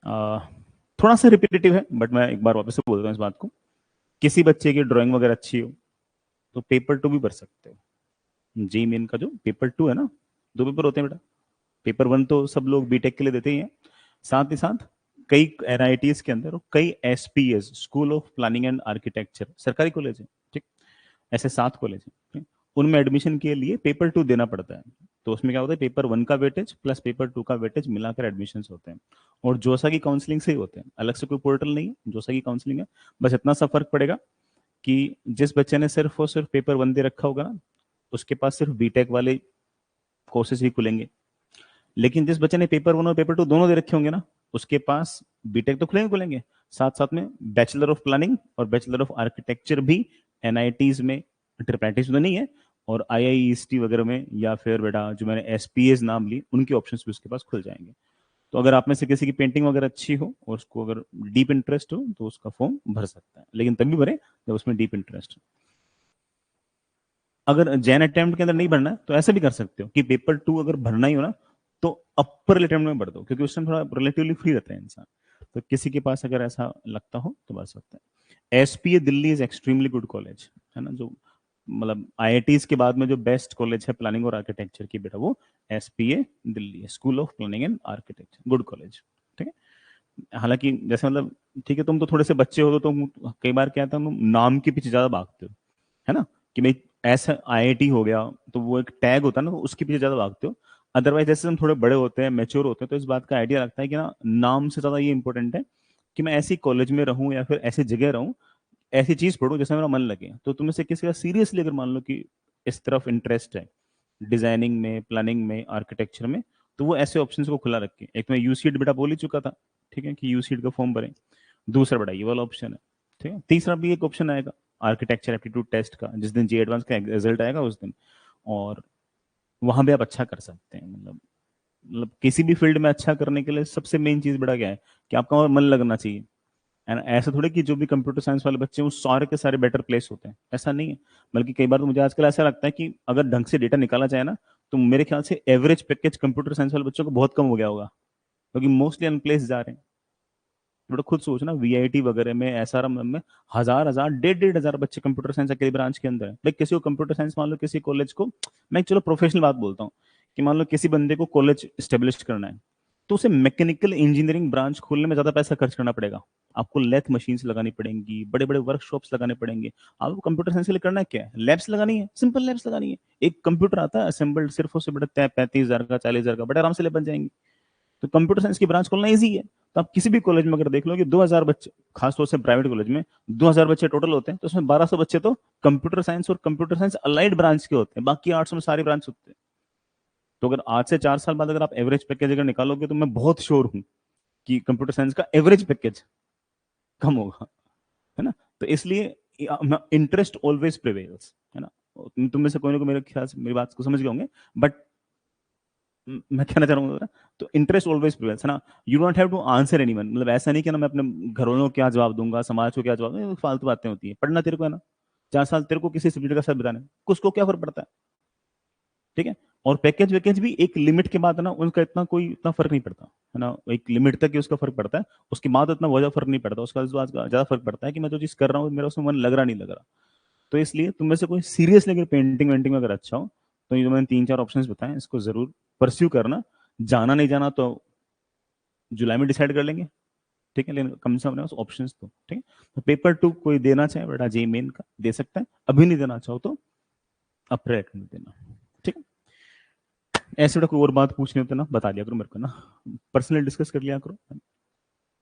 अ, थोड़ा सा रिपीटेटिव है बट मैं एक बार वापस से बोल रहा हूँ इस बात को। किसी बच्चे की ड्राइंग वगैरह अच्छी हो तो पेपर 2 भी भर सकते हो। जी मेन का जो पेपर 2 है ना, 2 पेपर होते हैं बेटा। पेपर 1 तो सब लोग बीटेक के लिए देते ही हैं, साथ ही साथ कई एनआईटीज के अंदर और कई SPS, school of planning and architecture, सरकारी कॉलेज है, ठीक, ऐसे 7 कॉलेज हैं, ठीक? उनमें एडमिशन के लिए पेपर 2 देना पड़ता है। तो उसमें क्या होता है, पेपर 1 का वेटेज प्लस पेपर 2 का वेटेज मिलाकर एडमिशन होते हैं। और जोसा की काउंसलिंग से ही होते हैं, अलग से कोई पोर्टल नहीं है, जोसा की काउंसलिंग है। बस इतना सा फर्क पड़ेगा कि जिस बच्चे ने सिर्फ और सिर्फ पेपर 1 दे रखा होगा ना, उसके पास सिर्फ बीटेक वाले कोर्सेज ही खुलेंगे। लेकिन जिस बच्चे ने पेपर 1 और पेपर 2 दोनों दे रखे होंगे ना, उसके पास बीटेक तो खुलेंगे खुलेंगे, साथ साथ में बैचलर ऑफ प्लानिंग और बैचलर ऑफ आर्किटेक्चर भी एनआईटीज में, ट्रिपल तो नहीं है, और आईआईएसटी वगैरह में, या फिर बेटा जो मैंने एसपीएस नाम ली उनके ऑप्शंस भी उसके पास खुल जाएंगे। तो अगर आप में से किसी की पेंटिंग वगैरह अच्छी हो और उसको अगर डीप इंटरेस्ट हो तो उसका फॉर्म भर सकता है, लेकिन तभी भरे जब उसमें डीप इंटरेस्ट हो। अगर जैन अटेम्प्ट के अंदर नहीं भरना है तो ऐसा भी कर सकते हो कि पेपर 2 अगर भरना ही हो ना, तो अपर अटेम्प्ट में भर दो, क्योंकि उस टाइम थोड़ा रिलेटिवली फ्री रहता है इंसान। तो किसी के पास अगर ऐसा लगता हो तो भर सकते हैं। SPA Delhi is extremely good college, है ना, जो मतलब आईआईटीज के बाद में जो बेस्ट कॉलेज है प्लानिंग और आर्किटेक्चर की, बेटा वो एसपीए दिल्ली है, school of planning and architecture, good college, ठीक है। हालांकि जैसे मतलब ठीक है, तुम तो थोड़े से बच्चे हो तो तुम कई बार क्या था, तुम नाम के पीछे ज्यादा भागते हो, है ना, कि भाई ऐसा आईआईटी हो गया तो वो एक टैग होता है ना, उसके पीछे ज्यादा भागते हो। अदरवाइज जैसे हम थोड़े बड़े होते हैं, मेच्योर होते हैं, तो इस बात का आइडिया लगता है कि ना, नाम से ज्यादा ये इंपॉर्टेंट है कि मैं ऐसी कॉलेज में रहूं या फिर ऐसी जगह रहूं, ऐसी चीज पढ़ूं जैसे मेरा मन लगे। तो तुम्हें से किसी का सीरियसली अगर मान लो कि इस तरफ इंटरेस्ट है, डिजाइनिंग में, प्लानिंग में, आर्किटेक्चर में, तो वो ऐसे ऑप्शंस को खुला रखे। एक मैं यूसीड बेटा बोल ही चुका था, ठीक है, कि यूसीड का फॉर्म भरें। दूसरा बेटा ये वाला ऑप्शन है, ठीक है। तीसरा भी एक ऑप्शन आएगा आर्किटेक्चर एप्टीट्यूड टेस्ट का, जिस दिन जी एडवांस का रिजल्ट आएगा उस दिन। और वहां भी आप अच्छा कर सकते हैं। मतलब किसी भी फील्ड में अच्छा करने के लिए सबसे मेन चीज बड़ा क्या है, कि आपका वहाँ मन लगना चाहिए। एंड ऐसा थोड़ी कि जो भी कंप्यूटर साइंस वाले बच्चे हैं वो सारे के सारे बेटर प्लेस होते हैं, ऐसा नहीं है। बल्कि कई बार तो मुझे आजकल ऐसा लगता है कि अगर ढंग से डेटा निकाला जाए ना, तो मेरे ख्याल से एवरेज पैकेज कंप्यूटर साइंस वाले बच्चों को बहुत कम हो गया होगा, क्योंकि मोस्टली अनप्लेस जा रहे हैं। थोड़ा खुद सोचना, वीआईटी वगैरह में, एसआरएम में हजार हजार, डेढ़ डेढ़ हजार बच्चे कंप्यूटर साइंस अकेले ब्रांच के अंदर है। भाई किसी को कंप्यूटर साइंस, मान लो किसी कॉलेज को, मैं चलो प्रोफेशनल बात बोलता हूँ, कि मान लो किसी बंदे को कॉलेज स्टेब्लिश करना है, तो उसे मैकेनिकल इंजीनियरिंग ब्रांच खोलने में ज्यादा पैसा खर्च करना पड़ेगा। आपको लेथ मशीन्स लगानी पड़ेंगी, बड़े बड़े वर्कशॉप्स लगाने पड़ेंगे। आपको कंप्यूटर साइंस के लिए करना है क्या है, लैब्स लगानी है, सिंपल लैब्स लगानी है। एक कंप्यूटर आता है असेंबल्ड, सिर्फ उससे बड़े 35,000 का, 40,000 का, बड़े आराम से लैब बन जाएंगे। तो कंप्यूटर साइंस की ब्रांच खोलना इजी है। तो आप किसी भी कॉलेज में अगर देख लो कि 2,000 बच्चे, खासतौर से प्राइवेट कॉलेज में 2,000 बच्चे टोटल होते हैं, तो उसमें 1,200 बच्चे तो कंप्यूटर साइंस और कंप्यूटर साइंस अलाइड ब्रांच के होते हैं, बाकी आर्ट्स में सारी ब्रांच होते हैं। तो अगर आज से 4 साल बाद अगर आप एवरेज पैकेज अगर निकालोगे, तो मैं बहुत श्योर हूँ कि कंप्यूटर साइंस का एवरेज पैकेज कम होगा, है ना। तो इसलिए इंटरेस्ट ऑलवेज प्रिवेल्स, है ना। तुम में से कोई ना कोई मेरे ख्याल से मेरी बात को समझ गए होंगे। बट मैं कहना चाह रहा हूँ, तो इंटरेस्ट ऑलवेज प्रिवेल्स, है ना। You don't have to answer anyone, मतलब ऐसा नहीं कि ना मैं अपने घर वालों को क्या जवाब दूंगा, समाज को क्या जवाब दूंगा, फालतू बातें होती है। पढ़ना तेरे को है ना, 4 साल तेरे को किसी सब्जेक्ट का साथ बिताने, उसको क्या फर्क पड़ता है, ठीक है। और पैकेज वैकेज भी एक लिमिट के बाद ना, उनका इतना कोई इतना फर्क नहीं पड़ता, है ना। एक लिमिट तक ही उसका फर्क पड़ता है, उसके बाद इतना ज्यादा फर्क नहीं पड़ता। उसका इस बात का ज्यादा फर्क पड़ता है कि मैं जो चीज कर रहा हूँ मेरा उसमें मन लग रहा नहीं लग रहा। तो इसलिए तुम में से कोई सीरियसली अगर पेंटिंग वेंटिंग में अगर अच्छा हो, तो ये जो मैंने 3 4 ऑप्शंस बताए इसको जरूर परस्यू करना। जाना नहीं जाना तो जुलाई में डिसाइड कर लेंगे, ठीक है, लेकिन कम से कम अपने ऑप्शंस तो, ठीक है। तो पेपर 2 कोई देना चाहे बेटा जे मेन का दे सकता है, अभी नहीं देना चाहो तो अप्रैल में देना, ठीक है। ऐसे बेटा कोई और बात पूछनी हो तो ना बता दिया करो मेरे को ना, पर्सनली डिस्कस कर लिया करो।